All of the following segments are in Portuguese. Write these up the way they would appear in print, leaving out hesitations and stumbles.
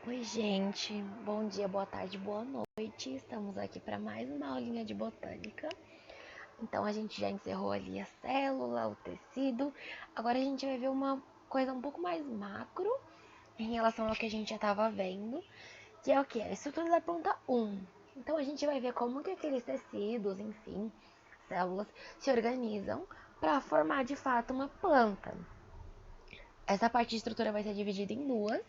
Oi, gente. Bom dia, boa tarde, boa noite. Estamos aqui para mais uma aulinha de botânica. Então, a gente já encerrou ali a célula, o tecido. Agora, a gente vai ver uma coisa um pouco mais macro em relação ao que a gente já estava vendo, que é o que? A estrutura da planta 1. Então, a gente vai ver como que aqueles tecidos, enfim, células, se organizam para formar de fato uma planta. Essa parte de estrutura vai ser dividida em duas.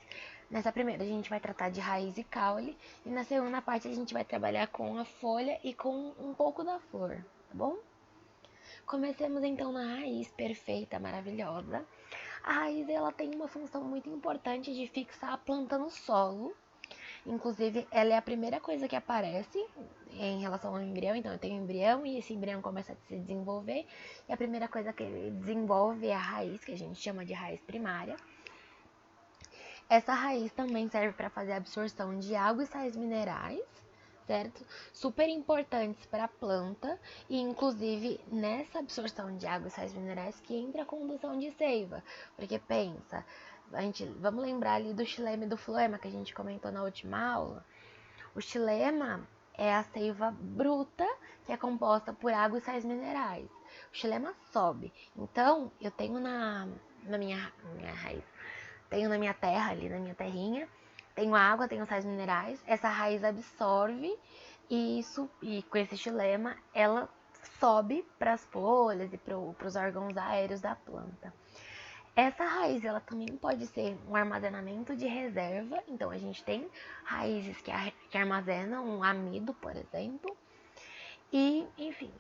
Nessa primeira a gente vai tratar de raiz e caule, e na segunda parte a gente vai trabalhar com a folha e com um pouco da flor, tá bom? Comecemos então na raiz perfeita, maravilhosa. A raiz ela tem uma função muito importante de fixar a planta no solo. Inclusive, ela é a primeira coisa que aparece em relação ao embrião. Então, eu tenho um embrião e esse embrião começa a se desenvolver. E a primeira coisa que ele desenvolve é a raiz, que a gente chama de raiz primária. Essa raiz também serve para fazer a absorção de água e sais minerais, certo? Super importantes para a planta e inclusive nessa absorção de água e sais minerais que entra a condução de seiva, porque pensa, vamos lembrar ali do xilema e do floema que a gente comentou na última aula. O xilema é a seiva bruta que é composta por água e sais minerais. O xilema sobe, então eu tenho na minha raiz tenho na minha terra, ali na minha terrinha, tenho água, tenho sais minerais, essa raiz absorve e com esse xilema ela sobe para as folhas e para os órgãos aéreos da planta. Essa raiz ela também pode ser um armazenamento de reserva, então a gente tem raízes que armazenam um amido, por exemplo, e enfim,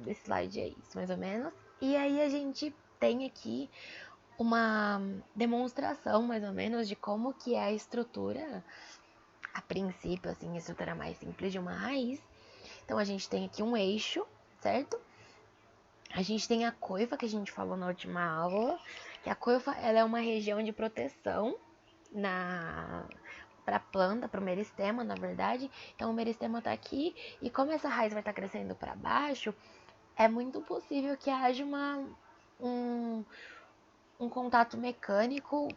esse slide é isso mais ou menos. E aí a gente tem aqui uma demonstração, mais ou menos, de como que é a estrutura, a princípio, assim, a estrutura mais simples de uma raiz. Então, a gente tem aqui um eixo, certo? A gente tem a coifa, que a gente falou na última aula, que a coifa, ela é uma região de proteção para a planta, para o meristema, na verdade. Então, o meristema está aqui, e como essa raiz vai estar crescendo para baixo, é muito possível que haja um, um contato mecânico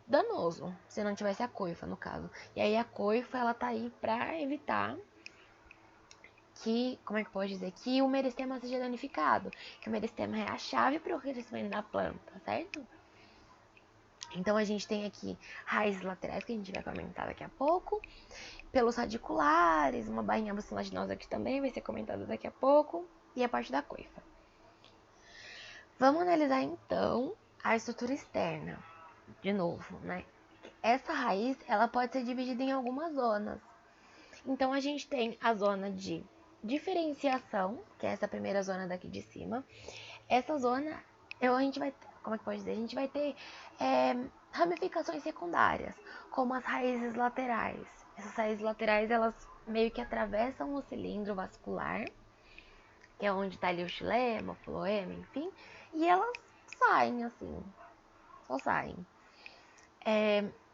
danoso, se não tivesse a coifa, no caso. E aí a coifa, ela tá aí pra evitar que, como é que pode dizer, que o meristema seja danificado, que o meristema é a chave para o crescimento da planta, certo? Então a gente tem aqui raízes laterais, que a gente vai comentar daqui a pouco, pelos radiculares, uma bainha mucilaginosa que também vai ser comentada daqui a pouco, e a parte da coifa. Vamos analisar então a estrutura externa, de novo, né? Essa raiz, ela pode ser dividida em algumas zonas. Então, a gente tem a zona de diferenciação, que é essa primeira zona daqui de cima. Essa zona, a gente vai, como é que pode dizer? A gente vai ter ramificações secundárias, como as raízes laterais. Essas raízes laterais, elas meio que atravessam o cilindro vascular, que é onde está ali o xilema, o floema, enfim, e elas saem assim, só saem.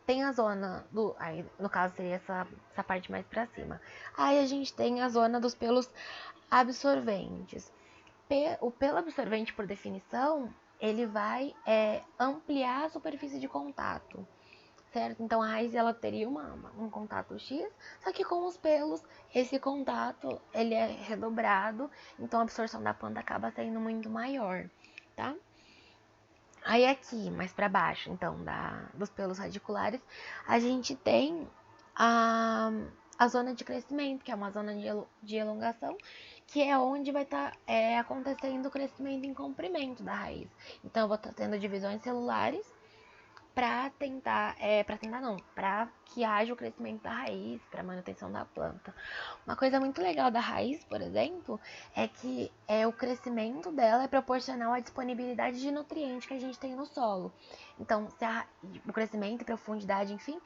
Tem a zona do. Aí, no caso, seria essa parte mais pra cima. Aí a gente tem a zona dos pelos absorventes. O pelo absorvente, por definição, ele vai ampliar a superfície de contato, certo? Então a raiz ela teria um contato X, só que com os pelos esse contato ele é redobrado, então a absorção da planta acaba sendo muito maior, tá? Aí aqui, mais para baixo, então, dos pelos radiculares, a gente tem a, a zona de crescimento, que é uma zona de elongação, que é onde vai estar acontecendo o crescimento em comprimento da raiz. Então, eu vou estar tendo divisões celulares para que haja o crescimento da raiz, para manutenção da planta. Uma coisa muito legal da raiz, por exemplo, é que o crescimento dela é proporcional à disponibilidade de nutrientes que a gente tem no solo. Então, o crescimento e profundidade, enfim,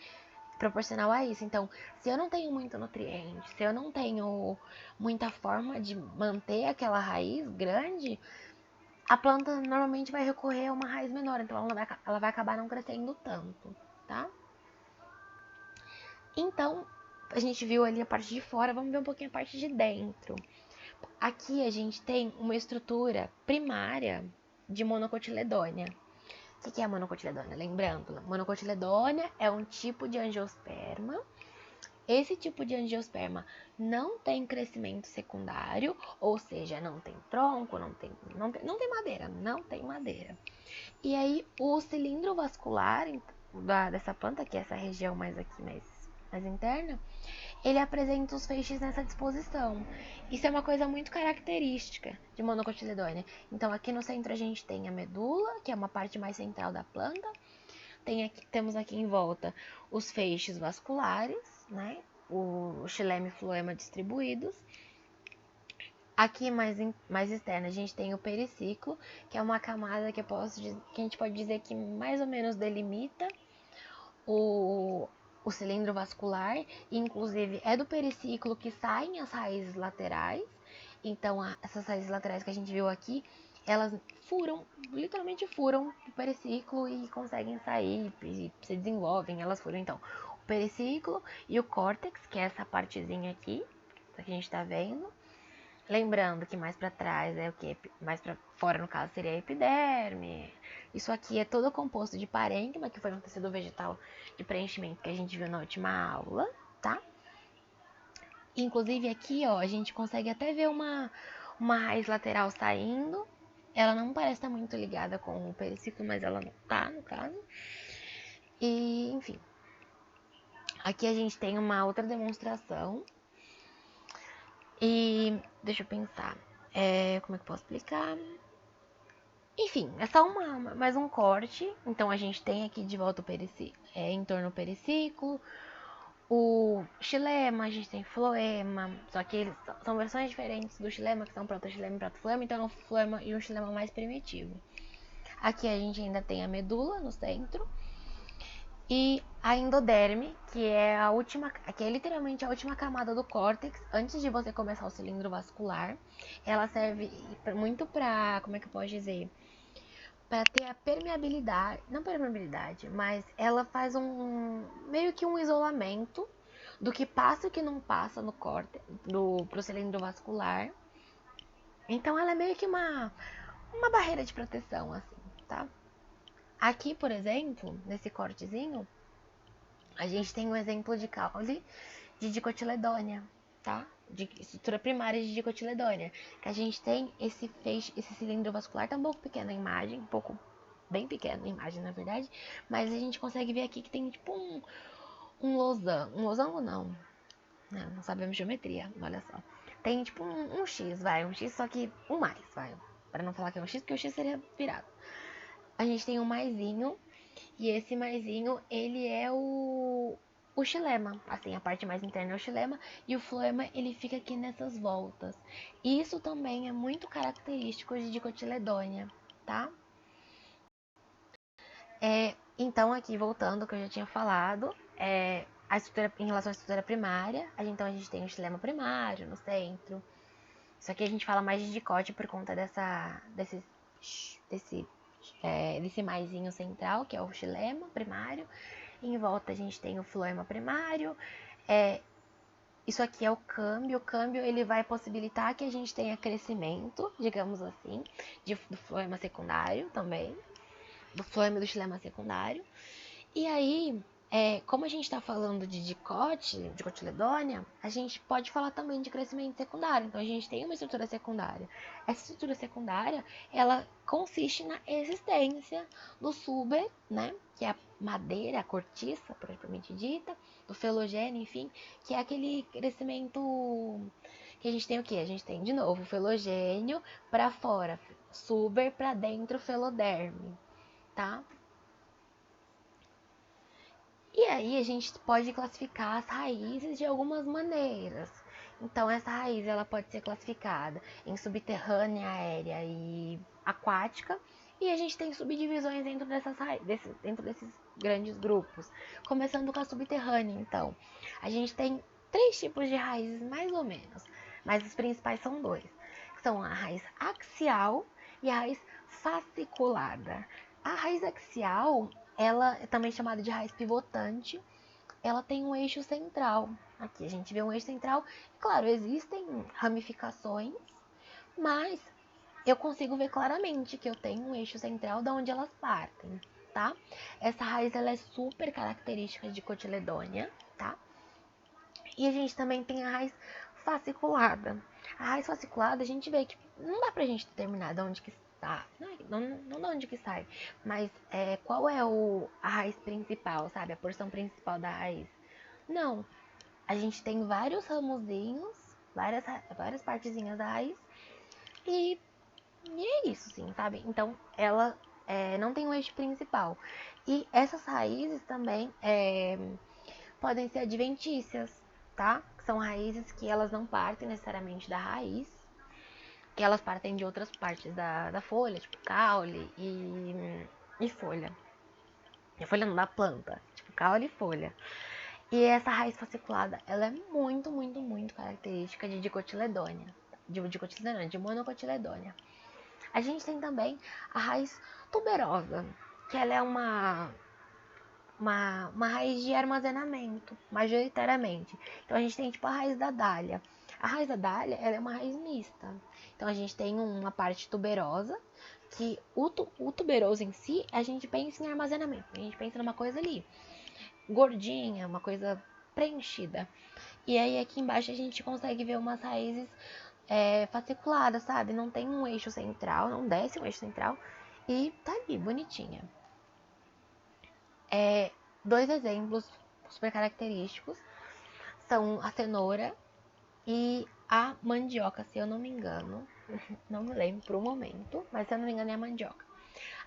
é proporcional a isso. Então, se eu não tenho muito nutriente, se eu não tenho muita forma de manter aquela raiz grande, a planta normalmente vai recorrer a uma raiz menor, então ela vai acabar não crescendo tanto, tá? Então, a gente viu ali a parte de fora, vamos ver um pouquinho a parte de dentro. Aqui a gente tem uma estrutura primária de monocotiledônia, O que é a monocotiledônia? Lembrando, monocotiledônia é um tipo de angiosperma. Esse tipo de angiosperma não tem crescimento secundário, ou seja, não tem tronco, não tem madeira. E aí, o cilindro vascular dessa planta, que é essa região mais aqui, mais interna, ele apresenta os feixes nessa disposição. Isso é uma coisa muito característica de monocotiledônia. Então, aqui no centro a gente tem a medula, que é uma parte mais central da planta. Temos aqui em volta os feixes vasculares, né? O xilema e floema distribuídos. Aqui mais externa a gente tem o periciclo, que é uma camada que a gente pode dizer que mais ou menos delimita o cilindro vascular, e inclusive é do periciclo que saem as raízes laterais. Então, essas raízes laterais que a gente viu aqui, elas literalmente furam o periciclo e conseguem sair e se desenvolvem, elas furam. Então, o periciclo e o córtex, que é essa partezinha aqui, que a gente tá vendo. Lembrando que mais para trás é o que? Mais para fora, no caso, seria a epiderme. Isso aqui é todo composto de parênquima, que foi um tecido vegetal de preenchimento que a gente viu na última aula, tá? Inclusive aqui, ó, a gente consegue até ver uma raiz lateral saindo. Ela não parece estar muito ligada com o periciclo, mas ela não tá, no caso. E, enfim. Aqui a gente tem uma outra demonstração. E deixa eu pensar. Como é que eu posso explicar? Enfim, é só mais um corte. Então a gente tem aqui de volta o periciclo, em torno do periciclo, o xilema, a gente tem floema, só que eles são versões diferentes do xilema, que são protoxilema e protofloema, então é um floema e um xilema mais primitivo. Aqui a gente ainda tem a medula no centro e a endoderme, que é literalmente a última camada do córtex antes de você começar o cilindro vascular. Ela serve muito para, como é que eu posso dizer? Para ter a permeabilidade, não permeabilidade, mas ela faz meio que um isolamento do que passa e o que não passa no córtex, pro cilindro vascular. Então ela é meio que uma barreira de proteção, assim, tá? Aqui, por exemplo, nesse cortezinho, a gente tem um exemplo de caule de dicotiledônia, tá? De estrutura primária de dicotiledônia. Que a gente tem esse cilindro vascular, tá um pouco pequeno a imagem, bem pequeno a imagem, na verdade, mas a gente consegue ver aqui que tem tipo um losango não, não sabemos geometria, olha só. Tem tipo um X, um X, só que um mais, para não falar que é um X, porque o X seria virado. A gente tem um maisinho, e esse maisinho, ele é o xilema, assim, a parte mais interna é o xilema, e o floema, ele fica aqui nessas voltas. Isso também é muito característico de dicotiledônia, tá? Então, aqui, voltando ao que eu já tinha falado, em relação à estrutura primária, então a gente tem o xilema primário no centro. Isso aqui a gente fala mais de dicote por conta desse maisinho central, que é o xilema primário. Em volta a gente tem o floema primário. Isso aqui é o câmbio. O câmbio ele vai possibilitar que a gente tenha crescimento, digamos assim, do floema secundário também, do floema e do xilema secundário. E aí, como a gente está falando de dicotiledônia, a gente pode falar também de crescimento secundário. Então, a gente tem uma estrutura secundária. Essa estrutura secundária, ela consiste na existência do suber, né? Que é a madeira, a cortiça, propriamente dita, do felogênio, enfim, que é aquele crescimento que a gente tem o quê? A gente tem, de novo, o felogênio para fora, suber para dentro, feloderme, tá? E aí a gente pode classificar as raízes de algumas maneiras. Então essa raiz ela pode ser classificada em subterrânea, aérea e aquática. E a gente tem subdivisões dentro desses grandes grupos. Começando com a subterrânea, então. A gente tem 3 tipos de raízes, mais ou menos. Mas os principais são 2. Que são a raiz axial e a raiz fasciculada. A raiz axial, ela é também chamada de raiz pivotante, ela tem um eixo central. Aqui a gente vê um eixo central. Claro, existem ramificações, mas eu consigo ver claramente que eu tenho um eixo central de onde elas partem. tá? Essa raiz, ela é super característica de cotiledônia, tá? E a gente também tem a raiz fasciculada. A raiz fasciculada, a gente vê que não dá pra gente determinar de onde que está, não de onde que sai, mas qual é a raiz principal, sabe? A porção principal da raiz. Não, a gente tem vários ramozinhos, várias partezinhas da raiz, e é isso, sim, sabe? Então, ela não tem um eixo principal. E essas raízes também podem ser adventícias, tá? São raízes que elas não partem necessariamente da raiz, que elas partem de outras partes da folha, tipo caule e folha. A folha não, da planta, tipo caule e folha. E essa raiz fasciculada, ela é muito, muito, muito característica de dicotiledônia. De monocotiledônia. A gente tem também a raiz tuberosa, que ela é uma raiz de armazenamento, majoritariamente. Então a gente tem tipo a raiz da dália. A raiz da dália, ela é uma raiz mista. Então a gente tem uma parte tuberosa, que o tuberoso em si, a gente pensa em armazenamento. A gente pensa numa coisa ali, gordinha, uma coisa preenchida. E aí aqui embaixo a gente consegue ver umas raízes fasciculadas, sabe? Não tem um eixo central, não desce um eixo central. E tá ali, bonitinha. Dois exemplos super característicos são a cenoura e a mandioca, se eu não me engano. Não me lembro por um momento, mas se eu não me engano é a mandioca.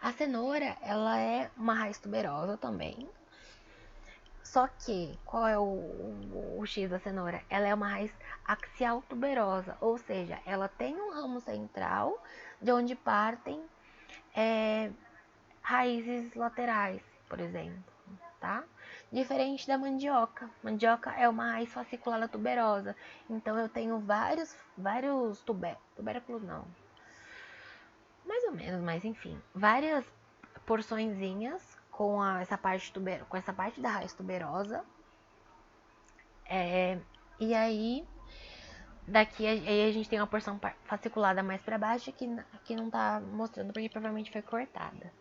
A cenoura, ela é uma raiz tuberosa também. Só que, qual é o X da cenoura? Ela é uma raiz axial tuberosa, ou seja, ela tem um ramo central de onde partem raízes laterais, por exemplo, tá? Diferente da mandioca. Mandioca é uma raiz fasciculada tuberosa, então eu tenho vários tubérculos não, mais ou menos, mas enfim, várias porçõezinhas com essa parte da raiz tuberosa. E aí, aí a gente tem uma porção fasciculada mais para baixo que não tá mostrando porque provavelmente foi cortada.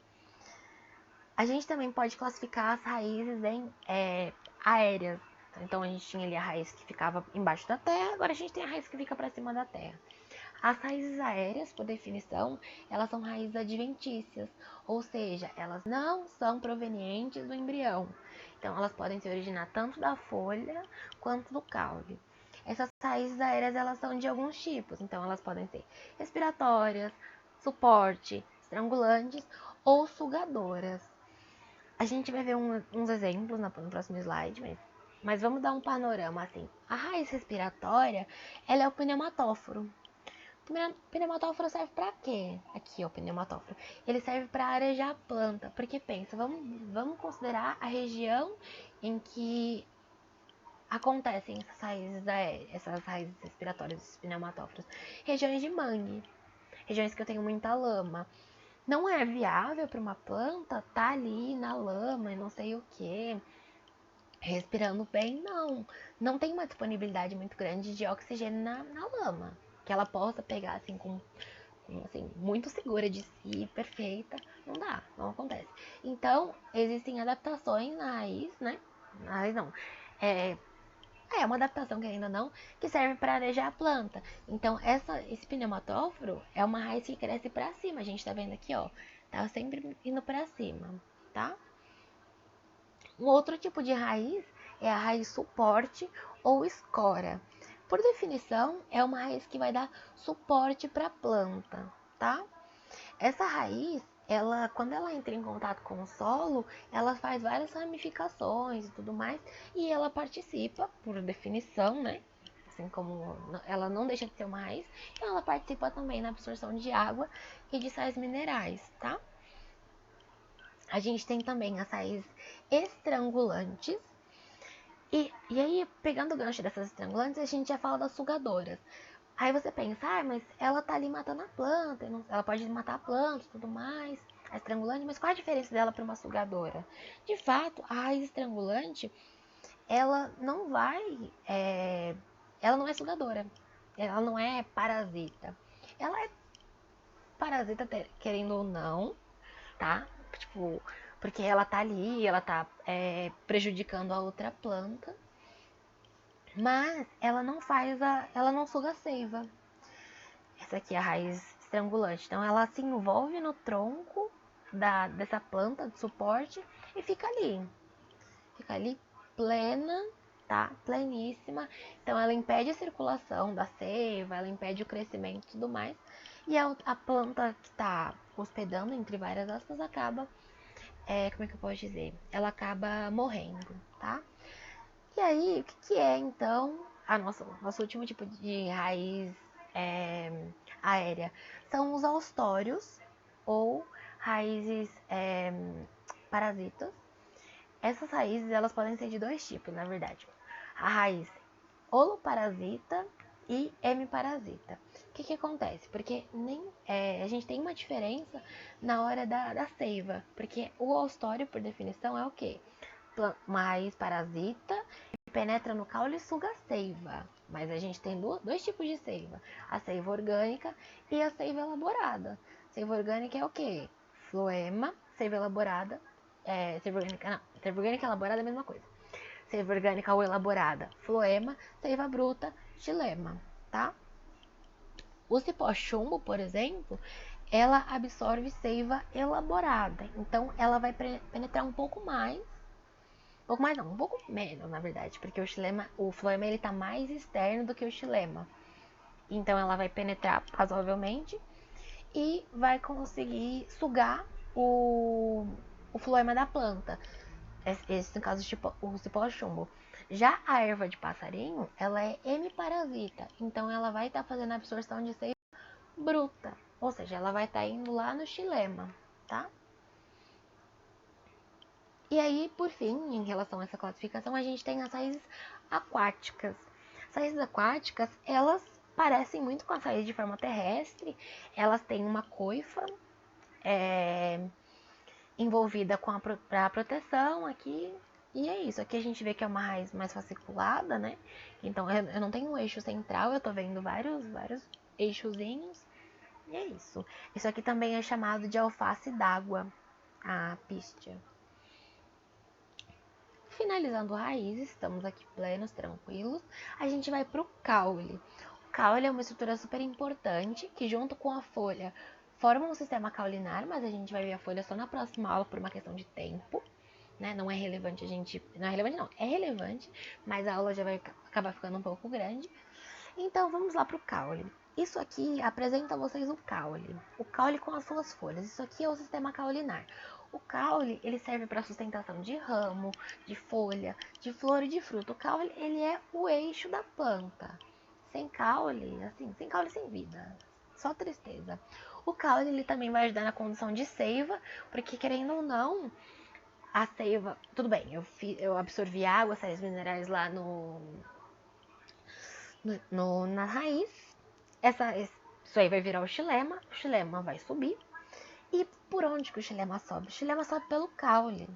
A gente também pode classificar as raízes em aéreas. Então a gente tinha ali a raiz que ficava embaixo da terra, agora a gente tem a raiz que fica para cima da terra. As raízes aéreas, por definição, elas são raízes adventícias, ou seja, elas não são provenientes do embrião. Então elas podem se originar tanto da folha quanto do caule. Essas raízes aéreas, elas são de alguns tipos, então elas podem ser respiratórias, suporte, estrangulantes ou sugadoras. A gente vai ver uns exemplos no próximo slide, mas vamos dar um panorama assim. A raiz respiratória, ela é o pneumatóforo. O pneumatóforo serve para quê? Aqui, ó, o pneumatóforo. Ele serve para arejar a planta, porque pensa, vamos considerar a região em que acontecem essas raízes respiratórias dos pneumatóforos. Regiões de mangue, regiões que eu tenho muita lama. Não é viável para uma planta tá ali na lama e não sei o que, respirando bem, não. Não tem uma disponibilidade muito grande de oxigênio na lama, que ela possa pegar assim assim, muito segura de si, perfeita. Não dá, não acontece. Então, existem adaptações na raiz, né? Na raiz não. É uma adaptação, querendo ou não, que serve para arejar a planta. Então, esse pneumatóforo é uma raiz que cresce para cima. A gente tá vendo aqui, ó. Tá sempre indo para cima, tá? Um outro tipo de raiz é a raiz suporte ou escora. Por definição, é uma raiz que vai dar suporte para a planta, tá? Essa raiz, quando ela entra em contato com o solo, ela faz várias ramificações e tudo mais, e ela participa, por definição, né? Assim como ela não deixa de ser uma raiz, então ela participa também na absorção de água e de sais minerais, tá? A gente tem também as raízes estrangulantes. E aí, pegando o gancho dessas estrangulantes, a gente já fala das sugadoras. Aí você pensa, mas ela tá ali matando a planta, ela pode matar a planta e tudo mais, a estrangulante, mas qual a diferença dela para uma sugadora? De fato, a raiz estrangulante, ela não ela não é sugadora, ela não é parasita. Ela é parasita querendo ou não, tá? Tipo, porque ela tá ali, ela tá prejudicando a outra planta, mas ela não ela não suga a seiva. Essa aqui é a raiz estrangulante, então ela se envolve no tronco dessa planta de suporte e fica ali plena, tá? Pleníssima. Então ela impede a circulação da seiva, ela impede o crescimento e tudo mais. E a planta que tá hospedando, entre várias aspas, acaba, como é que eu posso dizer? Ela acaba morrendo, tá? E aí, o que é então nosso último tipo de raiz aérea? São os austórios ou raízes parasitas. Essas raízes elas podem ser de dois tipos, na verdade. A raiz holoparasita e hemiparasita. O que acontece? Porque a gente tem uma diferença na hora da seiva, porque o austório, por definição, é o quê? Uma raiz parasita que penetra no caule e suga a seiva. Mas a gente tem dois tipos de seiva: a seiva orgânica e a seiva elaborada. Seiva orgânica é o quê? Floema. Seiva elaborada seiva orgânica, não. Seiva orgânica elaborada é a mesma coisa. Seiva orgânica ou elaborada, floema. Seiva bruta, xilema, tá? O cipó chumbo, por exemplo, ela absorve seiva elaborada. Então, ela vai penetrar um pouco mais. Um pouco mais não, um pouco menos, na verdade. Porque o floema, ele tá mais externo do que o xilema. Então, ela vai penetrar razoavelmente e vai conseguir sugar o floema da planta. Esse, no caso, tipo, o cipó chumbo. Já a erva de passarinho, ela é hemiparasita. Então, ela vai estar fazendo a absorção de seiva bruta. Ou seja, ela vai estar indo lá no xilema, tá? E aí, por fim, em relação a essa classificação, a gente tem as raízes aquáticas. As raízes aquáticas, elas parecem muito com as raízes de forma terrestre. Elas têm uma coifa envolvida com a proteção aqui. E é isso. Aqui a gente vê que é uma raiz mais fasciculada, né? Então eu não tenho um eixo central, eu tô vendo vários eixozinhos. E é isso. Isso aqui também é chamado de alface d'água, a pístia. Finalizando raízes, estamos aqui plenos, tranquilos. A gente vai pro caule. O caule é uma estrutura super importante que, junto com a folha, forma um sistema caulinar, mas a gente vai ver a folha só na próxima aula por uma questão de tempo. Né? Não é relevante a gente. Não é relevante, não. É relevante, mas a aula já vai acabar ficando um pouco grande. Então vamos lá pro caule. Isso aqui apresenta a vocês o caule. O caule com as suas folhas. Isso aqui é o sistema caulinar. O caule, ele serve para sustentação de ramo, de folha, de flor e de fruto. O caule, ele é o eixo da planta. Sem caule, assim, sem caule, sem vida. Só tristeza. O caule, ele também vai ajudar na condução de seiva, porque querendo ou não, a seiva, tudo bem, eu absorvi água, sais minerais lá na raiz. Isso aí vai virar o xilema vai subir. E por onde que o xilema sobe? O xilema sobe pelo caule.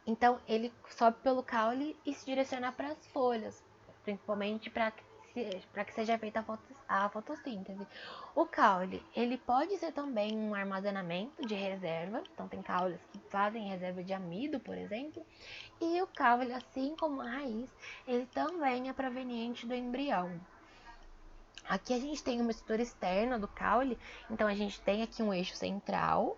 Então ele sobe pelo caule e se direciona para as folhas, principalmente para que seja feita a fotossíntese. O caule, ele pode ser também um armazenamento de reserva, então tem caules que fazem reserva de amido, por exemplo, e o caule, assim como a raiz, ele também é proveniente do embrião. Aqui a gente tem uma estrutura externa do caule, então a gente tem aqui um eixo central,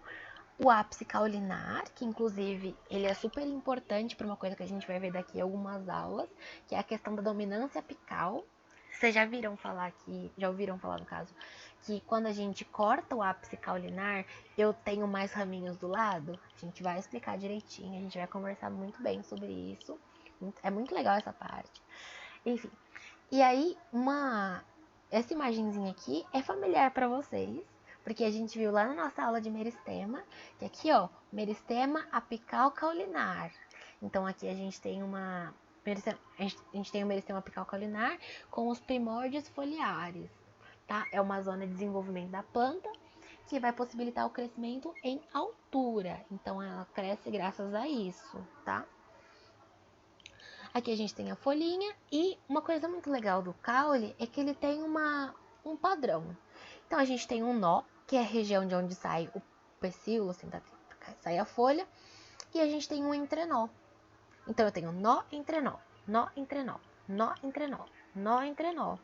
o ápice caulinar, que inclusive ele é super importante para uma coisa que a gente vai ver daqui em algumas aulas, que é a questão da dominância apical. Vocês já ouviram falar no caso, que quando a gente corta o ápice caulinar, eu tenho mais raminhos do lado? A gente vai explicar direitinho, a gente vai conversar muito bem sobre isso. É muito legal essa parte. Enfim, e aí essa imagenzinha aqui é familiar para vocês, porque a gente viu lá na nossa aula de meristema, que aqui, ó, meristema apical caulinar. Então aqui a gente tem a gente tem o meristema apical caulinar com os primórdios foliares, tá? É uma zona de desenvolvimento da planta que vai possibilitar o crescimento em altura. Então ela cresce graças a isso, tá? Aqui a gente tem a folhinha e uma coisa muito legal do caule é que ele tem um padrão. Então a gente tem um nó, que é a região de onde sai o pecíolo, assim, sai a folha, e a gente tem um entrenó. Então eu tenho nó, entrenó, nó, entrenó, nó, entrenó, nó, entrenó.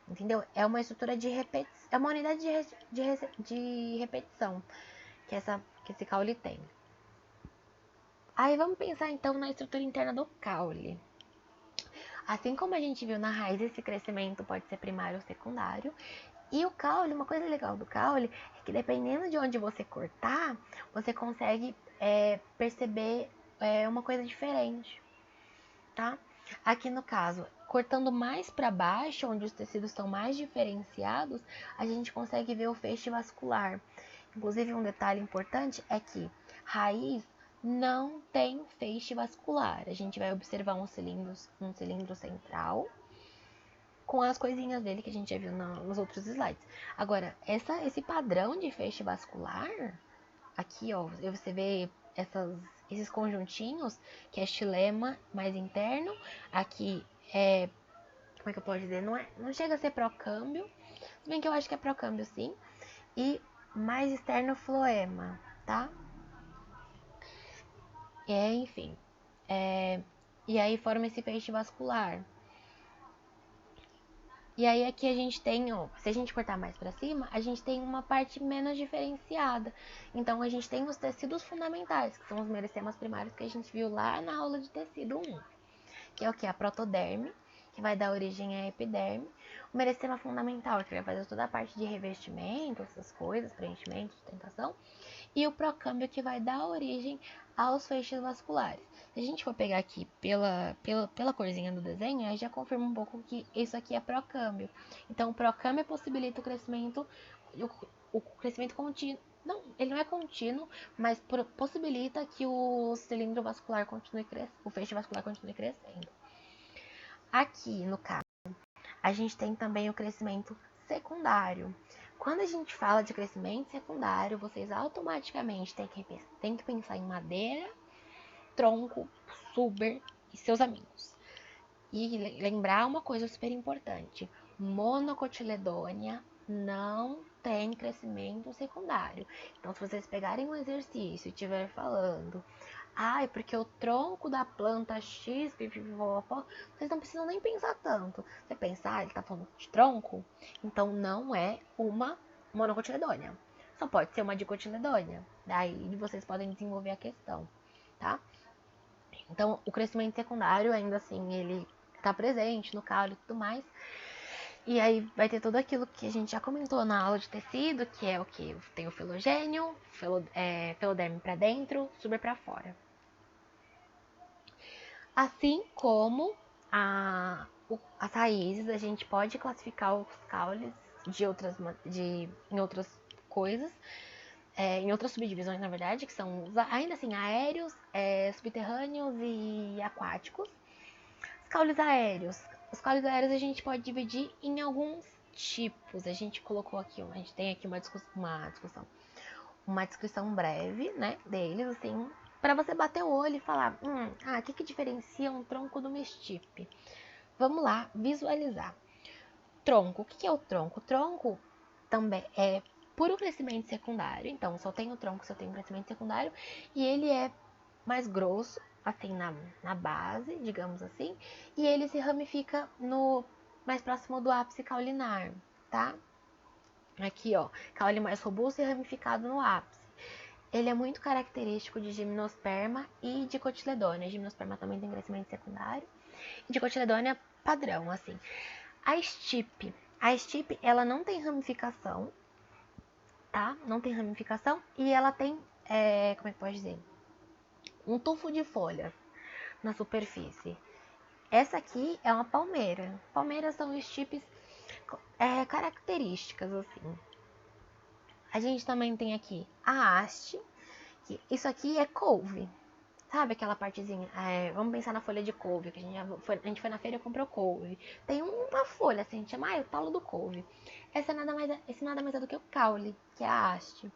Entendeu? É uma estrutura de repetição, é uma unidade de repetição que esse caule tem. Aí vamos pensar então na estrutura interna do caule. Assim como a gente viu na raiz, esse crescimento pode ser primário ou secundário. E o caule, uma coisa legal do caule é que dependendo de onde você cortar, você consegue perceber uma coisa diferente, tá? Aqui no caso, cortando mais para baixo, onde os tecidos estão mais diferenciados, a gente consegue ver o feixe vascular. Inclusive, um detalhe importante é que raiz não tem feixe vascular. A gente vai observar um cilindro central com as coisinhas dele que a gente já viu nos outros slides. Agora, esse padrão de feixe vascular, aqui ó, você vê esses conjuntinhos, que é xilema mais interno, aqui é, como é que eu posso dizer, não chega a ser procâmbio, se bem que eu acho que é procâmbio sim, e mais externo floema, tá? Enfim, e aí forma esse feixe vascular. E aí aqui a gente tem, ó, se a gente cortar mais para cima, a gente tem uma parte menos diferenciada. Então a gente tem os tecidos fundamentais, que são os meristema's primários que a gente viu lá na aula de tecido 1, que é o que? A protoderme, que vai dar origem à epiderme. O meristema fundamental, que vai fazer toda a parte de revestimento, essas coisas, preenchimento, sustentação. E o procâmbio, que vai dar origem aos feixes vasculares. Se a gente for pegar aqui pela corzinha do desenho, aí já confirma um pouco que isso aqui é procâmbio. Então, o procâmbio possibilita o crescimento contínuo. Não, ele não é contínuo, mas possibilita que o cilindro vascular continue crescendo, o feixe vascular continue crescendo. Aqui, no caso, a gente tem também o crescimento secundário. Quando a gente fala de crescimento secundário, vocês automaticamente têm que pensar em madeira, tronco, suber e seus amigos. E lembrar uma coisa super importante: monocotiledônia não tem crescimento secundário. Então, se vocês pegarem um exercício e estiver falando, é porque o tronco da planta X, vocês não precisam nem pensar tanto. Você pensar, ele tá falando de tronco, então não é uma monocotiledônia. Só pode ser uma dicotiledônia. Daí vocês podem desenvolver a questão, tá? Então, o crescimento secundário, ainda assim, ele tá presente no caule e tudo mais. E aí vai ter tudo aquilo que a gente já comentou na aula de tecido, que é o que? Tem o filogênio, filoderme para dentro, suber para fora. Assim como as raízes, a gente pode classificar os caules em outras coisas, em outras subdivisões, na verdade, que são ainda assim aéreos, subterrâneos e aquáticos. Os caules aéreos a gente pode dividir em alguns tipos. A gente colocou aqui, a gente tem aqui uma descrição breve, né, deles, assim, para você bater o olho e falar, o que diferencia um tronco do estipe? Vamos lá, visualizar. Tronco, o que é o tronco? O tronco também é puro crescimento secundário, então só tem o tronco se eu tenho crescimento secundário, e ele é mais grosso, assim, na base, digamos assim, e ele se ramifica mais próximo do ápice caulinar, tá? Aqui, ó, caule mais robusto e ramificado no ápice. Ele é muito característico de gimnosperma e de cotiledônia. A gimnosperma também tem crescimento secundário. E de cotiledônia padrão, assim. A estipe, ela não tem ramificação, tá? Não tem ramificação e ela tem, como é que pode dizer? Um tufo de folhas na superfície. Essa aqui é uma palmeira. Palmeiras são estipes características, assim. A gente também tem aqui a haste, que isso aqui é couve. Sabe aquela partezinha? Vamos pensar na folha de couve, que a gente foi na feira e comprou couve. Tem uma folha, assim, a gente chama o talo do couve. Esse nada mais é do que o caule, que é a haste,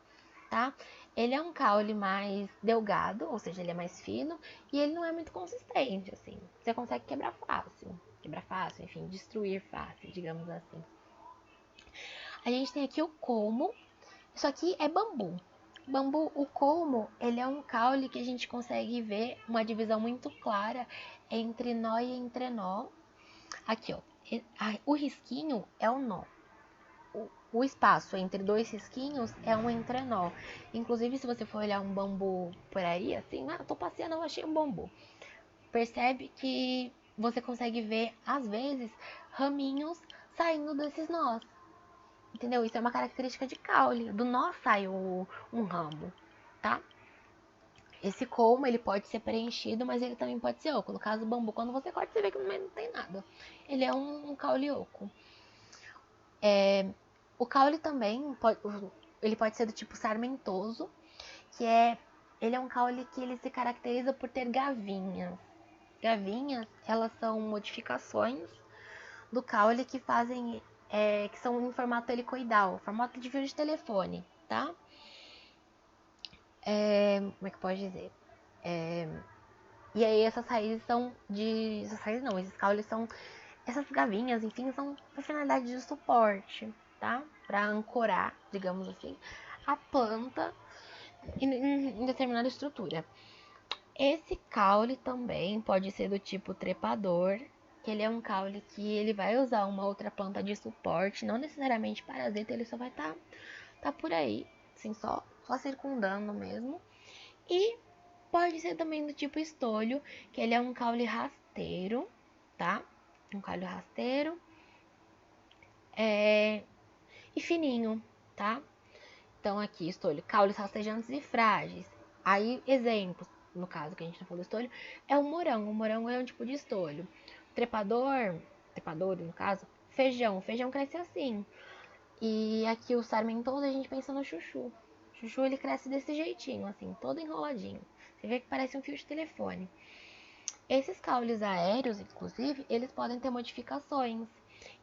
tá? Ele é um caule mais delgado, ou seja, ele é mais fino, e ele não é muito consistente, assim. Você consegue quebrar fácil, enfim, destruir fácil, digamos assim. A gente tem aqui o colmo. Isso aqui é bambu. Bambu, o colmo, ele é um caule que a gente consegue ver uma divisão muito clara entre nó e entrenó. Aqui, ó, o risquinho é o nó. O espaço entre dois risquinhos é um entrenó. Inclusive, se você for olhar um bambu por aí, assim, eu tô passeando, eu achei um bambu. Percebe que você consegue ver, às vezes, raminhos saindo desses nós. Entendeu? Isso é uma característica de caule. Do nó sai um ramo, tá? Esse colmo, ele pode ser preenchido, mas ele também pode ser oco. No caso do bambu, quando você corta, você vê que não tem nada. Ele é um caule oco. O caule também ele pode ser do tipo sarmentoso, que ele é um caule que ele se caracteriza por ter gavinhas. Gavinhas, elas são modificações do caule que fazem, que são em formato helicoidal, formato de fio de telefone, tá? Como é que pode dizer? E aí essas raízes são essas raízes não, esses caules são, essas gavinhas, enfim, são para finalidade de suporte, tá? Para ancorar, digamos assim, a planta em determinada estrutura. Esse caule também pode ser do tipo trepador, que ele é um caule que ele vai usar uma outra planta de suporte, não necessariamente parasita, ele só vai tá por aí, assim, só circundando mesmo. E pode ser também do tipo estolho, que ele é um caule rasteiro, tá? Um caule rasteiro e fininho, tá? Então aqui, estolho, caules rastejantes e frágeis. Aí, exemplos, no caso que a gente tá falando do estolho, é o morango. O morango é um tipo de estolho. Trepador, no caso, feijão. O feijão cresce assim. E aqui o sarmentoso, a gente pensa no chuchu. O chuchu, ele cresce desse jeitinho, assim, todo enroladinho. Você vê que parece um fio de telefone. Esses caules aéreos, inclusive, eles podem ter modificações.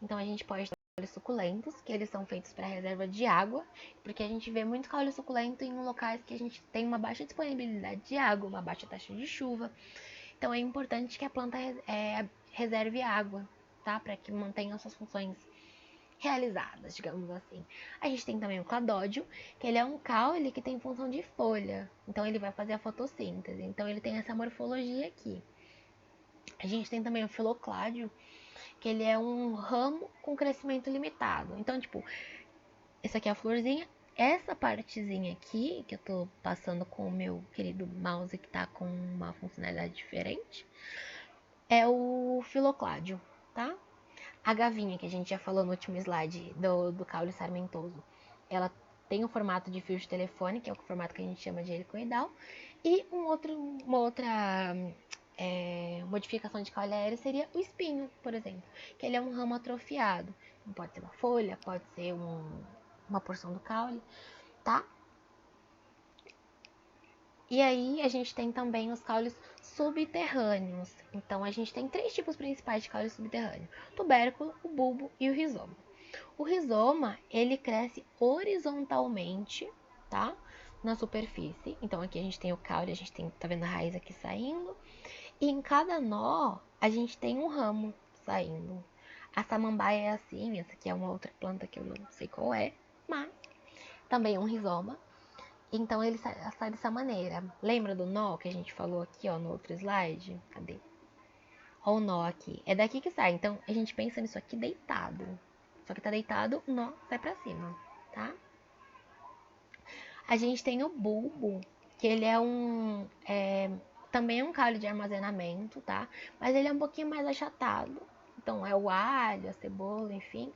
Então a gente pode ter caules suculentos, que eles são feitos para reserva de água, porque a gente vê muito caule suculento em locais que a gente tem uma baixa disponibilidade de água, uma baixa taxa de chuva. Então é importante que a planta reserve água, tá? Para que mantenha suas funções realizadas, digamos assim. A gente tem também o cladódio, que ele é um caule que tem função de folha. Então ele vai fazer a fotossíntese. Então ele tem essa morfologia aqui. A gente tem também o filocládio, que ele é um ramo com crescimento limitado. Então, tipo, essa aqui é a florzinha. Essa partezinha aqui, que eu tô passando com o meu querido mouse, que tá com uma funcionalidade diferente, é o filocládio, tá? A gavinha, que a gente já falou no último slide do caule sarmentoso, ela tem o formato de fio de telefone, que é o formato que a gente chama de helicoidal, e uma outra modificação de caule aéreo seria o espinho, por exemplo, que ele é um ramo atrofiado. Pode ser uma folha, pode ser uma porção do caule, tá? E aí a gente tem também os caules subterrâneos. Então a gente tem três tipos principais de caule subterrâneo: o tubérculo, o bulbo e o rizoma. O rizoma, ele cresce horizontalmente, tá? Na superfície. Então aqui a gente tem o caule, a gente tá vendo a raiz aqui saindo. E em cada nó, a gente tem um ramo saindo. A samambaia é assim, essa aqui é uma outra planta que eu não sei qual é, mas também é um rizoma. Então ele sai dessa maneira. Lembra do nó que a gente falou aqui, ó, no outro slide? Cadê? Ó o nó aqui. É daqui que sai. Então a gente pensa nisso aqui deitado. Só que tá deitado, o nó sai pra cima, tá? A gente tem o bulbo, que ele também é um caule de armazenamento, tá? Mas ele é um pouquinho mais achatado. Então é o alho, a cebola, enfim.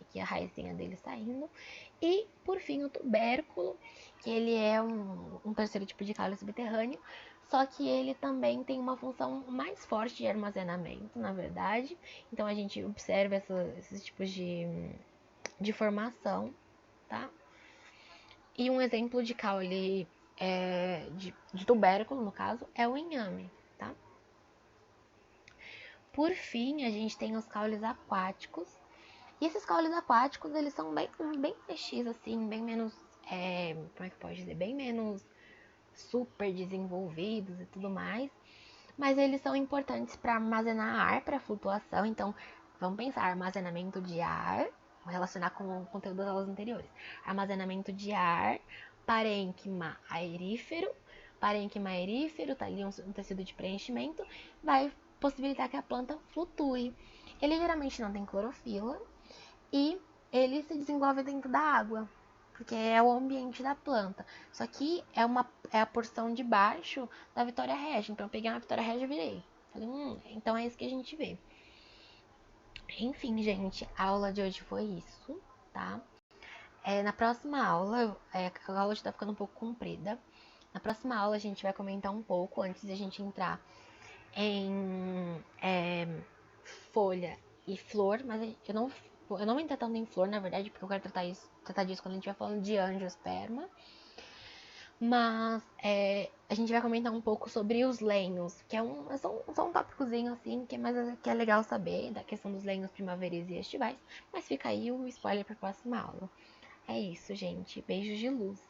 Aqui a raizinha dele saindo. E, por fim, o tubérculo, que ele é um terceiro tipo de caule subterrâneo, só que ele também tem uma função mais forte de armazenamento, na verdade. Então a gente observa esses tipos de formação, tá? E um exemplo de caule de tubérculo, no caso, é o inhame, tá? Por fim, a gente tem os caules aquáticos. E esses caules aquáticos, eles são bem X, assim, bem menos, como é que pode dizer? Bem menos super desenvolvidos e tudo mais. Mas eles são importantes para armazenar ar para flutuação. Então, vamos pensar, armazenamento de ar, vou relacionar com o conteúdo das aulas anteriores. Armazenamento de ar parênquima aerífero. Parênquima aerífero, tá ali um tecido de preenchimento, vai possibilitar que a planta flutue. Ele geralmente não tem clorofila e ele se desenvolve dentro da água, porque é o ambiente da planta. Só que é a porção de baixo da Vitória Regia. Então eu peguei uma Vitória Regia e virei. Falei, então é isso que a gente vê. Enfim, gente, a aula de hoje foi isso, tá? Na próxima aula, a aula já tá ficando um pouco comprida. Na próxima aula a gente vai comentar um pouco, antes de a gente entrar em folha e flor, mas eu não vou entrar tanto em flor, na verdade, porque eu quero tratar disso quando a gente vai falando de angiosperma. Mas a gente vai comentar um pouco sobre os lenhos, que é só um tópicozinho assim, que é legal saber, da questão dos lenhos primaveris e estivais. Mas fica aí o spoiler para a próxima aula. É isso, gente. Beijos de luz.